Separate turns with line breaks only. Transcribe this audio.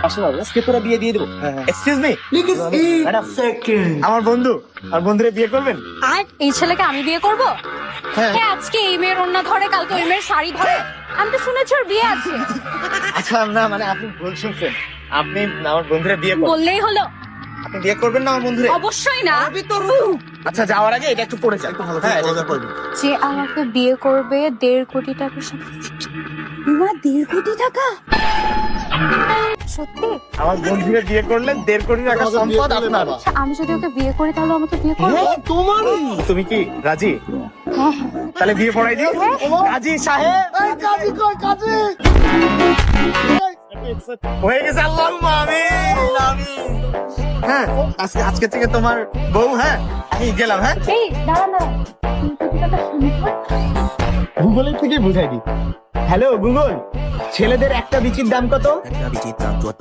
আসলে আজকে তোরা বিয়ে দিয়ে দেবো। এক্সকিউজ মি আমার বন্ধুরে বিয়ে করবেন?
আর এই ছেলেকে আমি বিয়ে করব?
হ্যাঁ।
হ্যাঁ, আজকে এই মেয়ের ওড়না ধরে, কালকে ওই মেয়ের শাড়ি ধরে। আমি তো শুনেছি ওর বিয়ে আছে।
আচ্ছা না মানে আপনি ভুল শুনছেন, আপনি আমার বন্ধুরে বিয়ে করবেন।
বললেই হলো।
আপনি বিয়ে করবেন না আমার বন্ধুরে?
অবশ্যই না।
আচ্ছা যাওয়ার আগে এটা একটু পড়ে যান। হ্যাঁ এটা পড়বে।
যে আমাকে বিয়ে করবে 1.5 কোটি টাকা। 1.5 কোটি টাকা? সত্যি?
আমার বন্ধুরে বিয়ে করলে 1.5 কোটি টাকা সম্পদ আপনার।
আচ্ছা, আমি যদি ওকে বিয়ে করি তাহলে আমাকে বিয়ে করবে?
তুমি কি রাজি?
হ্যাঁ।
তাহলে বিয়ে পড়াই দিই। কাজী সাহেব হয়ে গেছে। আল্লাহুম্মা আমিন আমিন। হ্যাঁ আজকে থেকে তোমার বউ। হ্যাঁ আমি গেলাম। হ্যাঁ
এই দাঁড়ান দাঁড়ান, 2 কোটি টাকা সম্পদ?
গুগলের থেকে বুঝাই দিই। হ্যালো গুগল, ছেলেদের একটা বিচির দাম কত?
একটা বিচির দাম 74